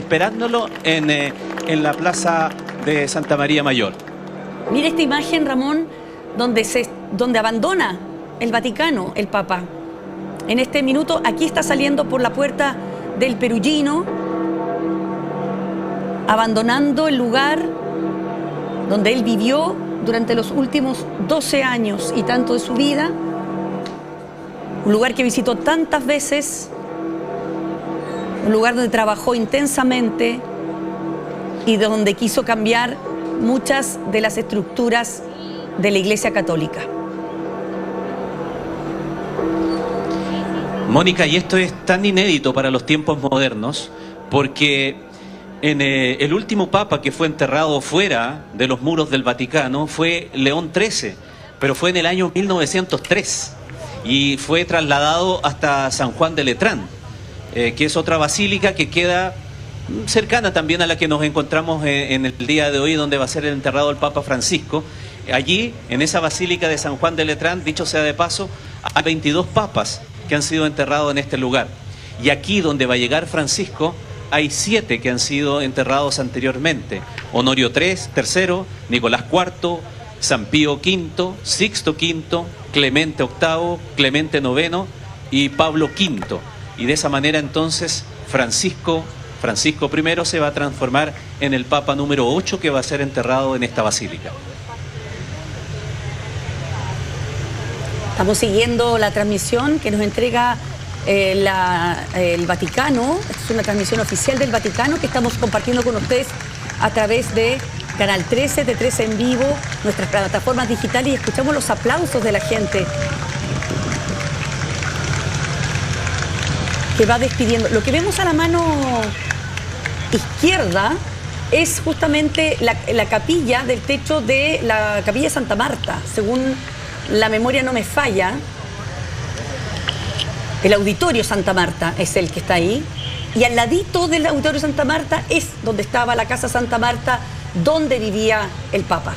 esperándolo en la plaza de Santa María Mayor. Mira esta imagen, Ramón, donde abandona el Vaticano, el Papa. En este minuto, aquí está saliendo por la puerta del Perugino, abandonando el lugar donde él vivió durante los últimos 12 años y tanto de su vida, un lugar que visitó tantas veces, un lugar donde trabajó intensamente y donde quiso cambiar muchas de las estructuras de la Iglesia Católica. Mónica, y esto es tan inédito para los tiempos modernos, porque el último papa que fue enterrado fuera de los muros del Vaticano fue León XIII, pero fue en el año 1903 y fue trasladado hasta San Juan de Letrán, que es otra basílica que queda cercana también a la que nos encontramos en el día de hoy, donde va a ser enterrado el Papa Francisco. Allí, en esa basílica de San Juan de Letrán, dicho sea de paso, hay 22 papas que han sido enterrados en este lugar. Y aquí, donde va a llegar Francisco, hay 7 que han sido enterrados anteriormente: Honorio III, Nicolás IV, San Pío V, Sixto V, Clemente VIII, Clemente IX y Pablo V. Y de esa manera entonces Francisco I se va a transformar en el Papa número 8 que va a ser enterrado en esta basílica. Estamos siguiendo la transmisión que nos entrega el Vaticano. Esta es una transmisión oficial del Vaticano que estamos compartiendo con ustedes a través de Canal 13, de 13 en vivo, nuestras plataformas digitales, y escuchamos los aplausos de la gente que va despidiendo. Lo que vemos a la mano izquierda es justamente la capilla del techo de la capilla Santa Marta, según la memoria no me falla. El auditorio Santa Marta es el que está ahí, y al ladito del auditorio Santa Marta es donde estaba la casa Santa Marta, donde vivía el Papa.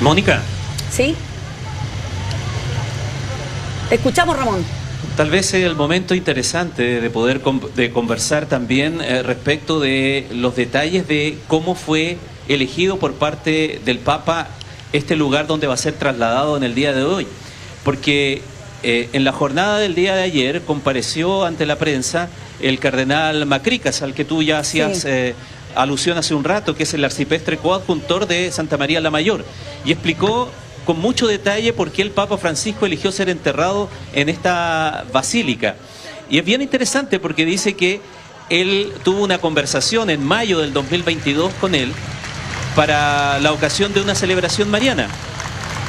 Mónica. ¿Sí? Te escuchamos, Ramón. Tal vez sea el momento interesante de poder conversar también respecto de los detalles de cómo fue elegido por parte del Papa este lugar donde va a ser trasladado en el día de hoy. Porque en la jornada del día de ayer compareció ante la prensa el cardenal Macricas, al que tú ya hacías alusión hace un rato, que es el arcipreste coadjuntor de Santa María la Mayor, y explicó con mucho detalle por qué el Papa Francisco eligió ser enterrado en esta basílica. Y es bien interesante porque dice que él tuvo una conversación en mayo del 2022 con él para la ocasión de una celebración mariana.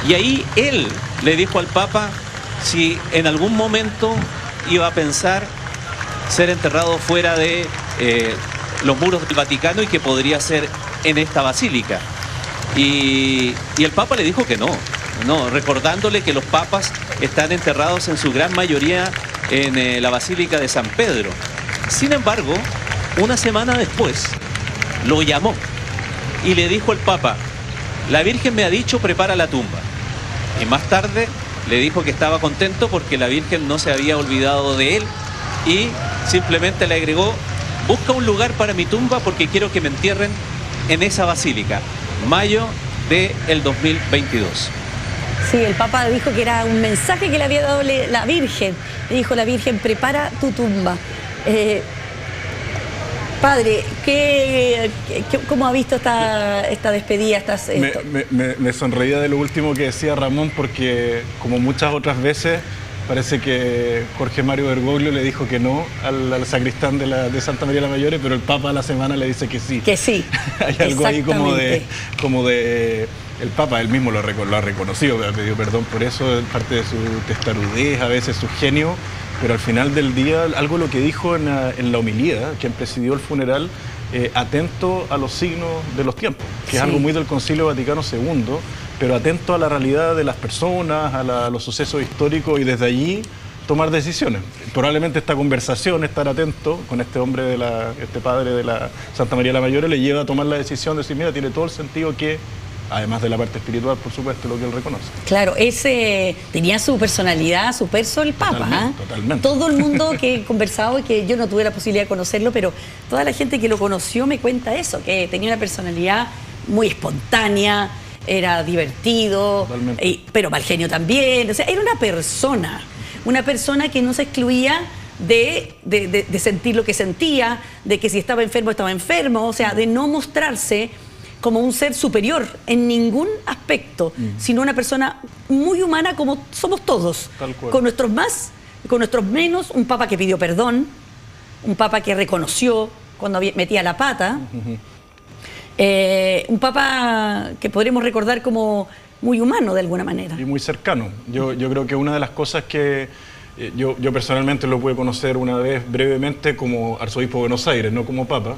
Y ahí él le dijo al Papa si en algún momento iba a pensar ser enterrado fuera de los muros del Vaticano y que podría ser en esta basílica. Y el Papa le dijo que no, recordándole que los papas están enterrados en su gran mayoría en la Basílica de San Pedro. Sin embargo, una semana después lo llamó y le dijo al Papa: la Virgen me ha dicho prepara la tumba. Y más tarde le dijo que estaba contento porque la Virgen no se había olvidado de él y simplemente le agregó: busca un lugar para mi tumba porque quiero que me entierren en esa basílica. Mayo del 2022. Sí, el Papa dijo que era un mensaje que le había dado la Virgen. Le dijo la Virgen: prepara tu tumba. Padre, ¿cómo ha visto esta despedida? Me sonreía de lo último que decía Ramón, porque como muchas otras veces parece que Jorge Mario Bergoglio le dijo que no al sacristán de Santa María la Mayor, pero el Papa a la semana le dice que sí. Que sí. Hay algo ahí como de el Papa, él mismo lo ha reconocido, ha pedido perdón por eso, parte de su testarudez, a veces su genio, pero al final del día, algo lo que dijo en la homilía, quien presidió el funeral, atento a los signos de los tiempos, que es algo muy del Concilio Vaticano II, pero atento a la realidad de las personas, a los sucesos históricos, y desde allí tomar decisiones. Probablemente esta conversación, estar atento con este hombre, este padre de la Santa María la Mayor, le lleva a tomar la decisión de decir, mira, tiene todo el sentido que, además de la parte espiritual, por supuesto, lo que él reconoce. Claro, tenía su personalidad, su perso el Papa. Totalmente, totalmente. Todo el mundo que he conversado y que yo no tuve la posibilidad de conocerlo, pero toda la gente que lo conoció me cuenta eso, que tenía una personalidad muy espontánea, era divertido, pero mal genio también. O sea, era una persona que no se excluía de sentir lo que sentía, de que si estaba enfermo, o sea, de no mostrarse como un ser superior en ningún aspecto, sino una persona muy humana como somos todos, con nuestros más, con nuestros menos, un papa que pidió perdón, un papa que reconoció cuando metía la pata, un papa que podremos recordar como muy humano de alguna manera. Y muy cercano. Yo creo que una de las cosas que yo personalmente lo pude conocer una vez brevemente como arzobispo de Buenos Aires, no como papa,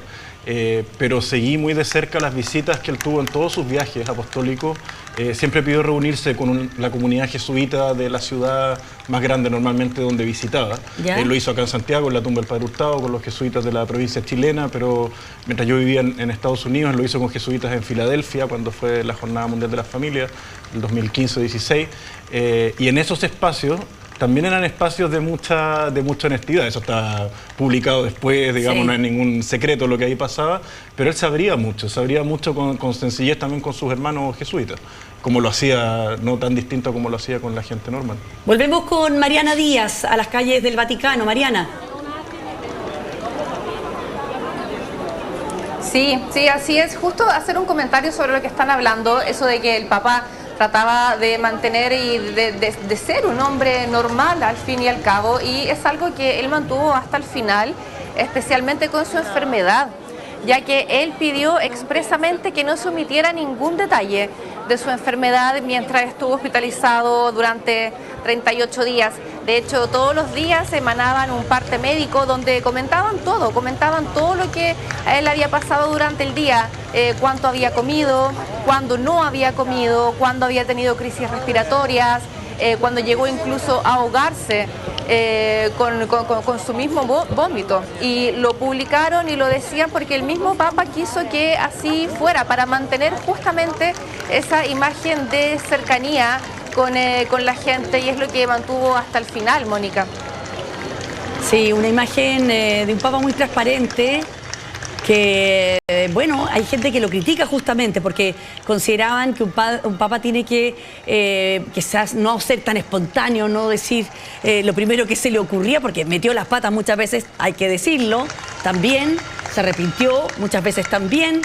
pero seguí muy de cerca las visitas que él tuvo en todos sus viajes apostólicos. Siempre pidió reunirse con la comunidad jesuita de la ciudad más grande normalmente donde visitaba. Él lo hizo acá en Santiago, en la tumba del Padre Hurtado, con los jesuitas de la provincia chilena, pero mientras yo vivía en Estados Unidos, lo hizo con jesuitas en Filadelfia, cuando fue la Jornada Mundial de las Familias, el 2015-16. Y en esos espacios también eran espacios de mucha honestidad. Eso está publicado después, digamos, no es ningún secreto lo que ahí pasaba, pero él sabría mucho con sencillez también con sus hermanos jesuitas, como lo hacía, no tan distinto como lo hacía con la gente normal. Volvemos con Mariana Díaz a las calles del Vaticano. Mariana. Sí, así es. Justo hacer un comentario sobre lo que están hablando, eso de que el Papa trataba de mantener y de ser un hombre normal al fin y al cabo, y es algo que él mantuvo hasta el final, especialmente con su enfermedad, ya que él pidió expresamente que no se omitiera ningún detalle de su enfermedad mientras estuvo hospitalizado durante 38 días. De hecho, todos los días emanaban un parte médico donde comentaban todo lo que a él había pasado durante el día, cuánto había comido, cuándo no había comido, cuándo había tenido crisis respiratorias, cuando llegó incluso a ahogarse con su mismo vómito. Y lo publicaron y lo decían porque el mismo Papa quiso que así fuera, para mantener justamente esa imagen de cercanía con la gente, y es lo que mantuvo hasta el final, Mónica. Sí, una imagen de un Papa muy transparente, que, bueno, hay gente que lo critica justamente porque consideraban que un Papa tiene que quizás no ser tan espontáneo, no decir lo primero que se le ocurría, porque metió las patas muchas veces, hay que decirlo, también, se arrepintió muchas veces también,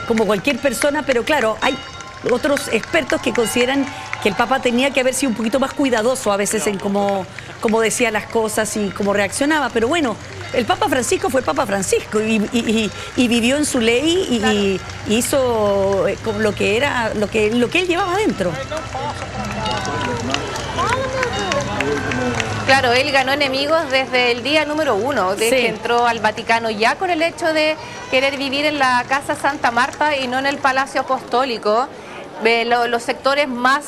como cualquier persona, pero claro, hay otros expertos que consideran que el Papa tenía que haber sido un poquito más cuidadoso a veces en cómo decía las cosas y cómo reaccionaba. Pero bueno, el Papa Francisco fue Papa Francisco y vivió en su ley y hizo lo que él llevaba adentro. Claro, él ganó enemigos desde el día número 1, de que entró al Vaticano, ya con el hecho de querer vivir en la Casa Santa Marta y no en el Palacio Apostólico. Los sectores más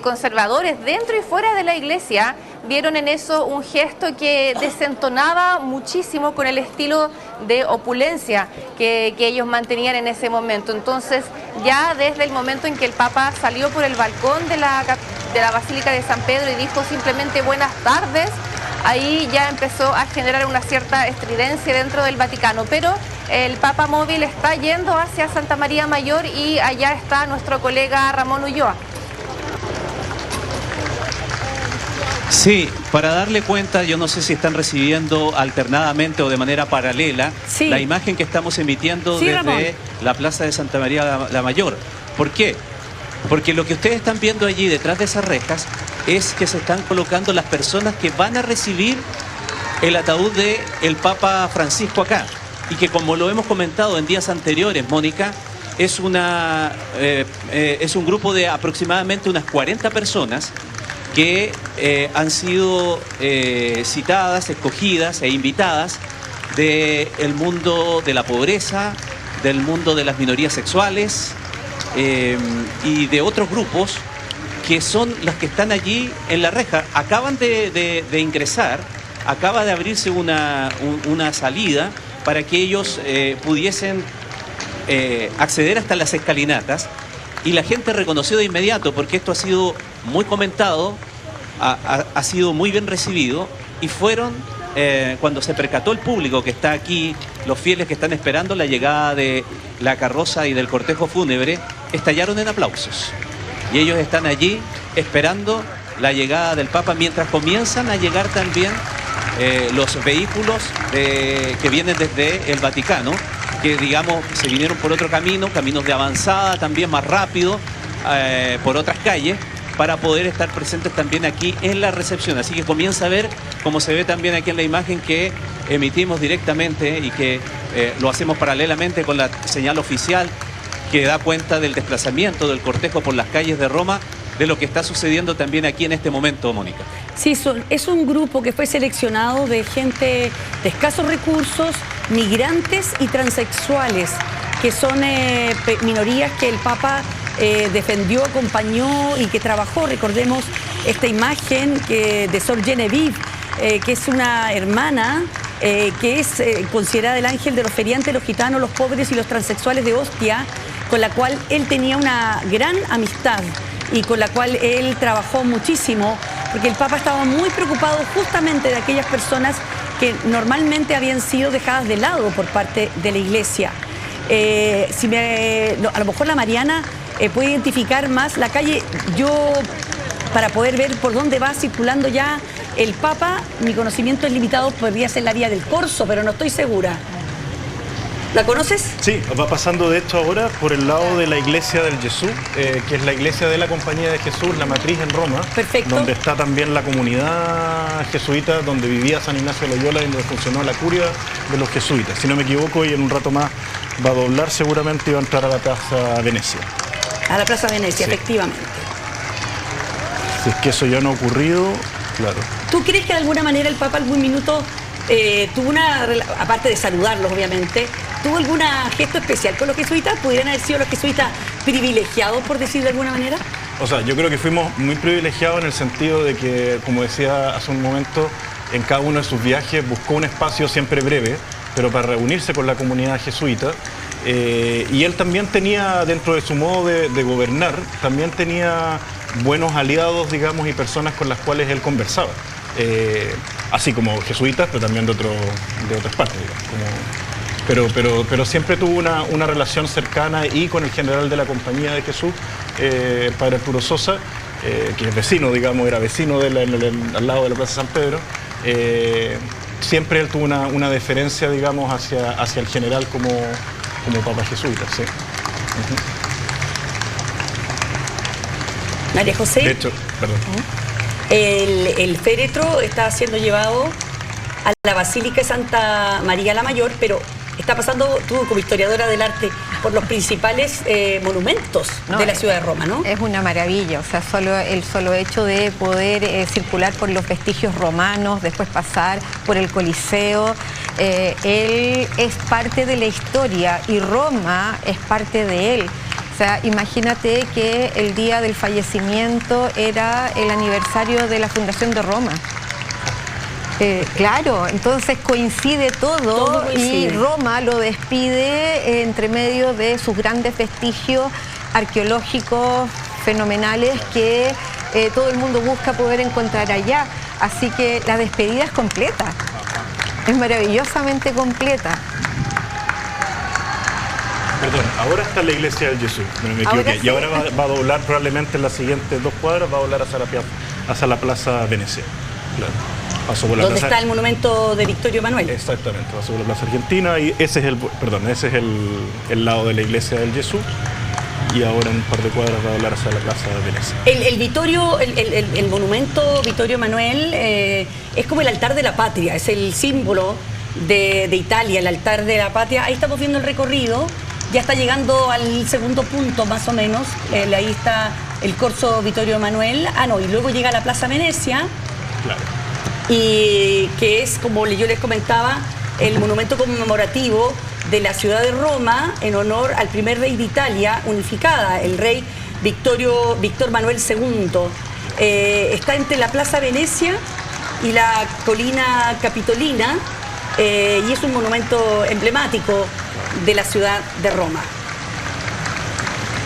conservadores dentro y fuera de la Iglesia vieron en eso un gesto que desentonaba muchísimo con el estilo de opulencia que ellos mantenían en ese momento. Entonces, ya desde el momento en que el Papa salió por el balcón de la Basílica de San Pedro y dijo simplemente buenas tardes, ahí ya empezó a generar una cierta estridencia dentro del Vaticano. Pero el Papa móvil está yendo hacia Santa María Mayor y allá está nuestro colega Ramón Ulloa. Sí, para darle cuenta, yo no sé si están recibiendo alternadamente o de manera paralela la imagen que estamos emitiendo desde Ramón, la Plaza de Santa María la Mayor. ¿Por qué? Porque lo que ustedes están viendo allí detrás de esas rejas es que se están colocando las personas que van a recibir el ataúd del Papa Francisco acá. Y que, como lo hemos comentado en días anteriores, Mónica, es un grupo de aproximadamente unas 40 personas que han sido citadas, escogidas e invitadas del mundo de la pobreza, del mundo de las minorías sexuales y de otros grupos que son las que están allí en la reja. Acaban de ingresar, acaba de abrirse una salida para que ellos pudiesen acceder hasta las escalinatas, y la gente reconoció de inmediato, porque esto ha sido muy comentado, ha sido muy bien recibido, y fueron, cuando se percató el público que está aquí, los fieles que están esperando la llegada de la carroza y del cortejo fúnebre, estallaron en aplausos. Y ellos están allí esperando la llegada del Papa, mientras comienzan a llegar también los vehículos que vienen desde el Vaticano, que digamos se vinieron por otro camino, caminos de avanzada también más rápido, por otras calles, para poder estar presentes también aquí en la recepción. Así que comienza a ver, como se ve también aquí en la imagen que emitimos directamente y que lo hacemos paralelamente con la señal oficial que da cuenta del desplazamiento del cortejo por las calles de Roma, de lo que está sucediendo también aquí en este momento, Mónica. Sí, es un grupo que fue seleccionado de gente de escasos recursos, migrantes y transexuales, que son minorías que el Papa defendió, acompañó y que trabajó. Recordemos esta imagen de Sor Genevieve, que es una hermana que es considerada el ángel de los feriantes, los gitanos, los pobres y los transexuales de Ostia, con la cual él tenía una gran amistad y con la cual él trabajó muchísimo, porque el Papa estaba muy preocupado justamente de aquellas personas que normalmente habían sido dejadas de lado por parte de la Iglesia. A lo mejor la Mariana puede identificar más la calle. Yo, para poder ver por dónde va circulando ya el Papa, mi conocimiento es limitado, podría ser la vía del Corso, pero no estoy segura. ¿La conoces? Sí, va pasando de hecho ahora por el lado de la iglesia del Jesús, que es la iglesia de la Compañía de Jesús, la matriz en Roma. Perfecto. Donde está también la comunidad jesuita, donde vivía San Ignacio de Loyola y donde funcionó la curia de los jesuitas. Si no me equivoco, y en un rato más va a doblar seguramente y va a entrar a la Plaza Venecia. A la Plaza Venecia, sí. Efectivamente. Si es que eso ya no ha ocurrido, claro. ¿Tú crees que de alguna manera el Papa algún minuto tuvo aparte de saludarlos obviamente, tuvo algún gesto especial con los jesuitas? ¿Pudieran haber sido los jesuitas privilegiados, por decir de alguna manera? O sea, yo creo que fuimos muy privilegiados en el sentido de que, como decía hace un momento, en cada uno de sus viajes buscó un espacio siempre breve, pero para reunirse con la comunidad jesuita. Y él también tenía, dentro de su modo de gobernar, también tenía buenos aliados, digamos, y personas con las cuales él conversaba. Así como jesuitas, pero también de otras partes, digamos. Pero siempre tuvo una relación cercana y con el general de la Compañía de Jesús, el padre Arturo Sosa, que es vecino, digamos, era vecino al lado de la Plaza San Pedro. Siempre él tuvo una deferencia, digamos, hacia el general como papa jesuita, sí. María José. De hecho, perdón. El féretro está siendo llevado a la Basílica de Santa María la Mayor, pero está pasando, tú como historiadora del arte, por los principales monumentos de la ciudad de Roma, ¿no? Es una maravilla, o sea, el solo hecho de poder circular por los vestigios romanos, después pasar por el Coliseo, él es parte de la historia y Roma es parte de él. O sea, imagínate que el día del fallecimiento era el aniversario de la fundación de Roma. Claro, entonces coincide todo coincide. Y Roma lo despide entre medio de sus grandes vestigios arqueológicos fenomenales que todo el mundo busca poder encontrar allá. Así que la despedida es completa, es maravillosamente completa. Perdón, ahora está la iglesia del Jesús, me equivoqué. Sí. Y ahora va a doblar probablemente en las siguientes 2 cuadras, va a doblar hacia la Plaza Venecia. Claro. Pasó por la ¿Dónde está el monumento de Victorio Emanuel? Exactamente, pasó por la Plaza Argentina y ese es el lado de la iglesia del Jesús. Y ahora en un par de cuadras va a doblar hacia la Plaza Venecia. El monumento Vittorio Emanuel es como el altar de la patria, es el símbolo de Italia, el altar de la patria. Ahí estamos viendo el recorrido. Ya está llegando al segundo punto, más o menos. Ahí está el Corso Vittorio Emanuel. Y luego llega a la Plaza Venecia. Claro. Y que es, como yo les comentaba, el monumento conmemorativo de la ciudad de Roma en honor al primer rey de Italia unificada, el rey Víctor Manuel II. Está entre la Plaza Venecia y la colina Capitolina, y es un monumento emblemático de la ciudad de Roma.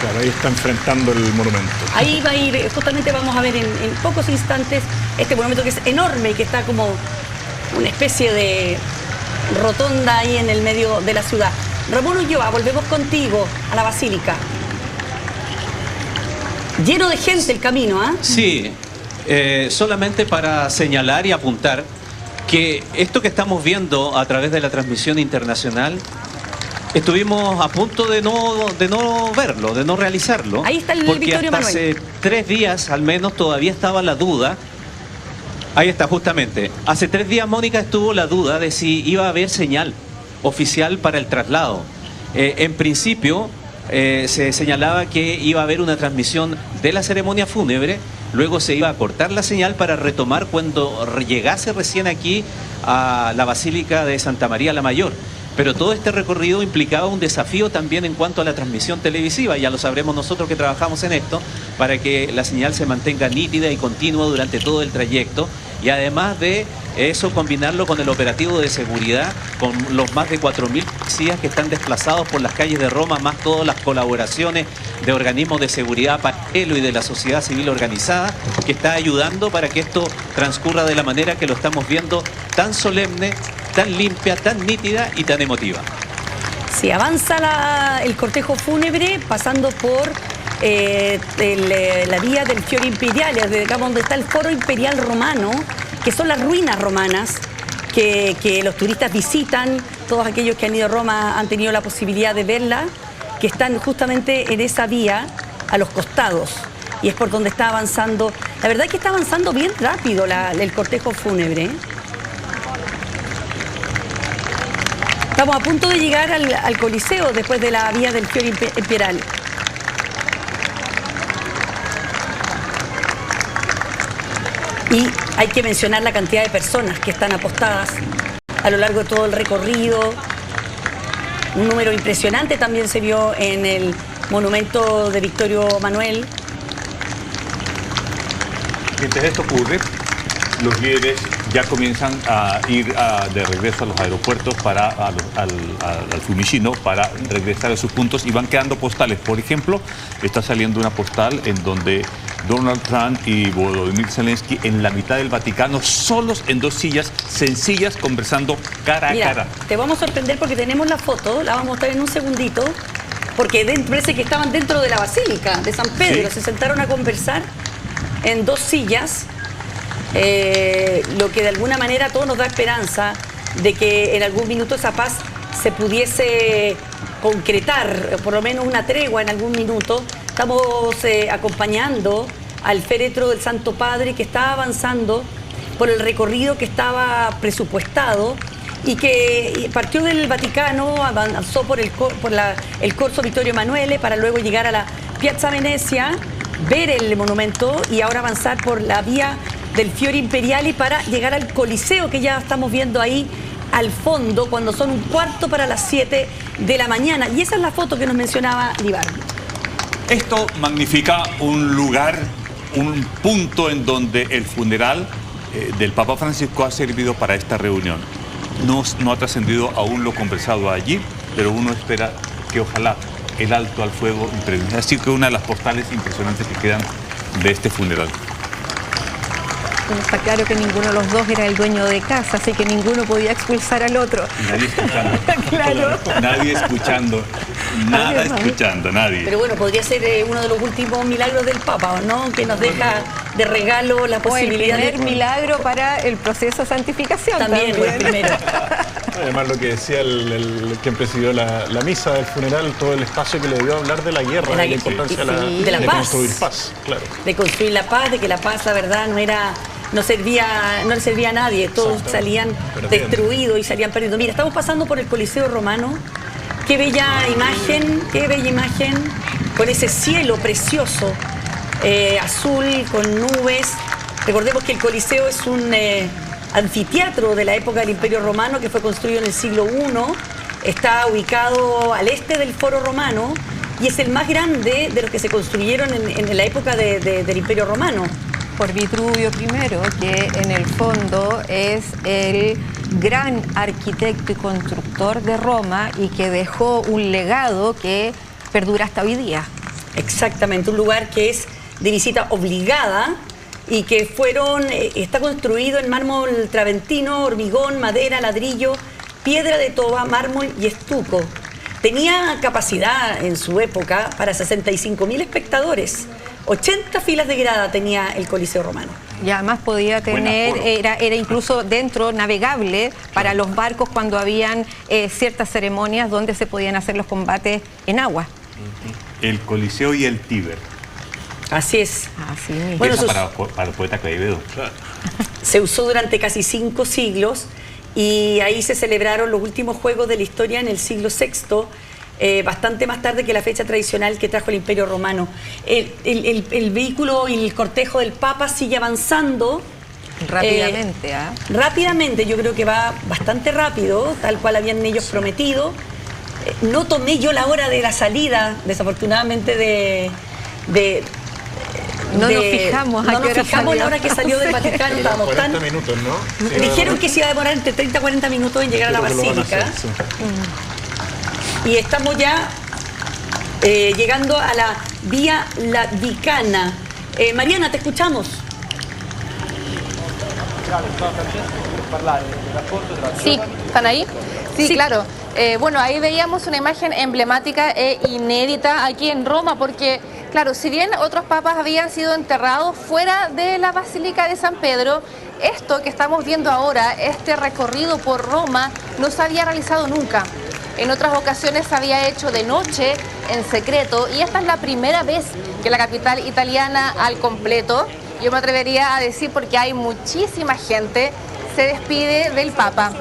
Claro, ahí está enfrentando el monumento. Ahí va a ir, justamente vamos a ver en pocos instantes este monumento que es enorme y que está como una especie de rotonda ahí en el medio de la ciudad. Ramón Ulloa, volvemos contigo a la Basílica. Lleno de gente el camino, ¿ah? Sí, solamente para señalar y apuntar que esto que estamos viendo a través de la transmisión internacional, estuvimos a punto de no verlo, de no realizarlo. Ahí está el porque Vittorio hasta Emanuele. hace 3 días al menos todavía estaba la duda. Ahí está, justamente. Hace 3 días, Mónica, estuvo la duda de si iba a haber señal oficial para el traslado. En principio, se señalaba que iba a haber una transmisión de la ceremonia fúnebre, luego se iba a cortar la señal para retomar cuando llegase recién aquí a la Basílica de Santa María la Mayor. Pero todo este recorrido implicaba un desafío también en cuanto a la transmisión televisiva, ya lo sabremos nosotros que trabajamos en esto, para que la señal se mantenga nítida y continua durante todo el trayecto, y además de eso combinarlo con el operativo de seguridad, con los más de 4.000 policías que están desplazados por las calles de Roma, más todas las colaboraciones de organismos de seguridad paralelo y de la sociedad civil organizada, que está ayudando para que esto transcurra de la manera que lo estamos viendo, tan solemne, tan limpia, tan nítida y tan emotiva. Sí, avanza el cortejo fúnebre pasando por la vía del Fiore Imperiale, digamos, donde está el Foro Imperial Romano, que son las ruinas romanas que los turistas visitan. Todos aquellos que han ido a Roma han tenido la posibilidad de verla, que están justamente en esa vía a los costados, y es por donde está avanzando. La verdad es que está avanzando bien rápido el cortejo fúnebre, ¿eh? Estamos a punto de llegar al Coliseo después de la vía del Fiore Imperiale. Y hay que mencionar la cantidad de personas que están apostadas a lo largo de todo el recorrido. Un número impresionante también se vio en el monumento de Vittorio Emanuele. Mientras esto ocurre, los líderes ya comienzan a ir de regreso a los aeropuertos al Fiumicino para regresar a sus puntos, y van quedando postales. Por ejemplo, está saliendo una postal en donde Donald Trump y Volodymyr Zelensky en la mitad del Vaticano, solos en 2 sillas sencillas, conversando cara a cara. Te vamos a sorprender porque tenemos la foto, la vamos a mostrar en un segundito, porque parece que estaban dentro de la Basílica de San Pedro, ¿sí? Se sentaron a conversar en 2 sillas. Lo que de alguna manera a todos nos da esperanza de que en algún minuto esa paz se pudiese concretar, por lo menos una tregua en algún minuto. Estamos acompañando al féretro del Santo Padre, que está avanzando por el recorrido que estaba presupuestado y que partió del Vaticano, avanzó por el Corso Vittorio Emanuele para luego llegar a la Piazza Venezia, ver el monumento y ahora avanzar por la vía del Fiore Imperiale para llegar al Coliseo, que ya estamos viendo ahí al fondo cuando son 1/4 para las 7 de la mañana. Y esa es la foto que nos mencionaba Libar. Esto magnifica un lugar, un punto en donde el funeral del Papa Francisco ha servido para esta reunión. No ha trascendido aún lo conversado allí, pero uno espera que ojalá el alto al fuego impregne. Así que una de las postales impresionantes que quedan de este funeral. Está claro que ninguno de los dos era el dueño de casa, así que ninguno podía expulsar al otro. Nadie escuchando. Claro. Nadie escuchando. Nada escuchando, nadie. Pero bueno, podría ser uno de los últimos milagros del Papa, ¿no? Que nos deja de regalo la posibilidad de... milagro para el proceso de santificación. También. El primero. Además, lo que decía el quien presidió la misa del funeral, todo el espacio que le dio a hablar de la guerra, de la importancia de la de paz. construir paz, claro. De construir la paz, de que la paz, la verdad, no le servía a nadie, todos salían destruidos y salían perdiendo. Mira, estamos pasando por el Coliseo Romano, qué bella imagen, con ese cielo precioso, azul, con nubes. Recordemos que el Coliseo es un anfiteatro de la época del Imperio Romano que fue construido en el siglo I, está ubicado al este del Foro Romano, y es el más grande de los que se construyeron en la época del Imperio Romano. Por Vitruvio I, que en el fondo es el gran arquitecto y constructor de Roma y que dejó un legado que perdura hasta hoy día. Exactamente, un lugar que es de visita obligada y que está construido en mármol traventino, hormigón, madera, ladrillo, piedra de toba, mármol y estuco. Tenía capacidad en su época para 65.000 espectadores. 80 filas de grada tenía el Coliseo Romano. Y además podía tener, era incluso dentro navegable para los barcos cuando habían ciertas ceremonias donde se podían hacer los combates en agua. El Coliseo y el Tíber. Así es. Así mismo. Bueno, para el poeta Quevedo. se usó durante casi 5 siglos y ahí se celebraron los últimos juegos de la historia en el siglo VI, bastante más tarde que la fecha tradicional que trajo el Imperio Romano. El vehículo y el cortejo del Papa sigue avanzando. Rápidamente, Rápidamente, yo creo que va bastante rápido, tal cual habían ellos prometido. No tomé yo la hora de la salida, desafortunadamente, no nos fijamos la hora que salió del Vaticano. Estábamos 40 minutos, ¿no? Sí, dijeron que se iba a demorar entre 30 y 40 minutos en llegar a la Basílica. Y estamos ya llegando a la Vía Laticana. Mariana, te escuchamos. Sí, ¿están ahí? Sí, claro. Bueno, ahí veíamos una imagen emblemática e inédita aquí en Roma, porque, claro, si bien otros papas habían sido enterrados fuera de la Basílica de San Pedro, esto que estamos viendo ahora, este recorrido por Roma, no se había realizado nunca. En otras ocasiones se había hecho de noche, en secreto, y esta es la primera vez que la capital italiana al completo, yo me atrevería a decir, porque hay muchísima gente, se despide del Papa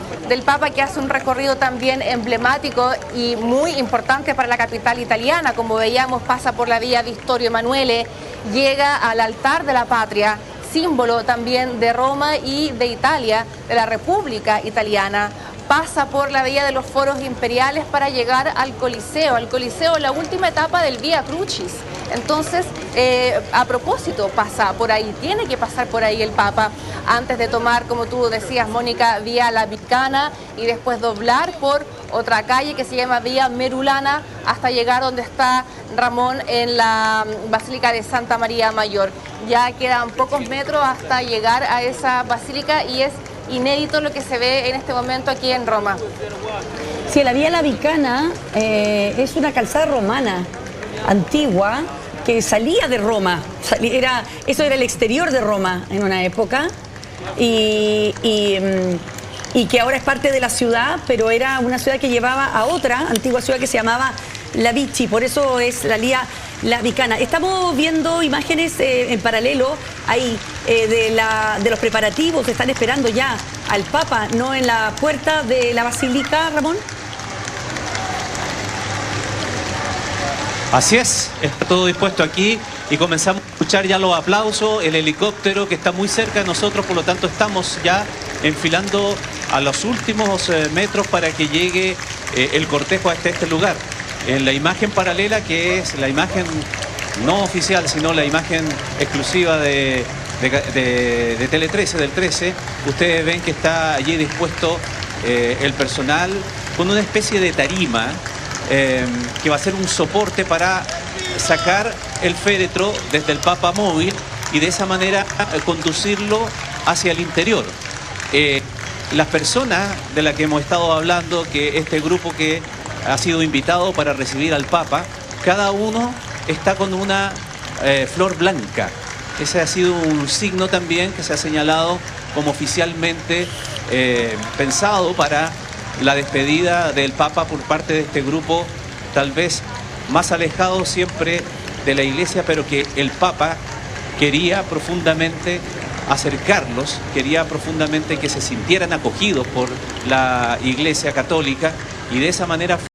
que hace un recorrido también emblemático y muy importante para la capital italiana. Como veíamos, pasa por la vía Vittorio Emanuele, llega al altar de la patria, símbolo también de Roma y de Italia, de la República Italiana. Pasa por la vía de los foros imperiales para llegar al Coliseo, la última etapa del Vía Crucis. Entonces, a propósito, pasa por ahí, tiene que pasar por ahí el Papa antes de tomar, como tú decías, Mónica, Vía Laticana y después doblar por otra calle que se llama Vía Merulana hasta llegar donde está Ramón en la Basílica de Santa María Mayor. Ya quedan pocos metros hasta llegar a esa basílica y es inédito lo que se ve en este momento aquí en Roma. Sí, la Vía Laticana es una calzada romana antigua que salía de Roma. Eso era el exterior de Roma en una época y que ahora es parte de la ciudad, pero era una ciudad que llevaba a otra antigua ciudad que se llamaba Lavici, por eso es la Vía Laticana. Estamos viendo imágenes en paralelo ahí de los preparativos, están esperando ya al Papa, ¿no? En la puerta de la Basílica, Ramón. Así es, está todo dispuesto aquí y comenzamos a escuchar ya los aplausos, el helicóptero que está muy cerca de nosotros, por lo tanto estamos ya enfilando a los últimos metros para que llegue el cortejo hasta este lugar. En la imagen paralela, que es la imagen no oficial, sino la imagen exclusiva de Tele 13, del 13, ustedes ven que está allí dispuesto el personal con una especie de tarima que va a ser un soporte para sacar el féretro desde el Papa móvil y de esa manera conducirlo hacia el interior. Las personas de las que hemos estado hablando, que este grupo que ha sido invitado para recibir al Papa, cada uno está con una flor blanca. Ese ha sido un signo también que se ha señalado como oficialmente pensado para la despedida del Papa por parte de este grupo, tal vez más alejado siempre de la Iglesia, pero que el Papa quería profundamente acercarlos, quería profundamente que se sintieran acogidos por la Iglesia Católica y de esa manera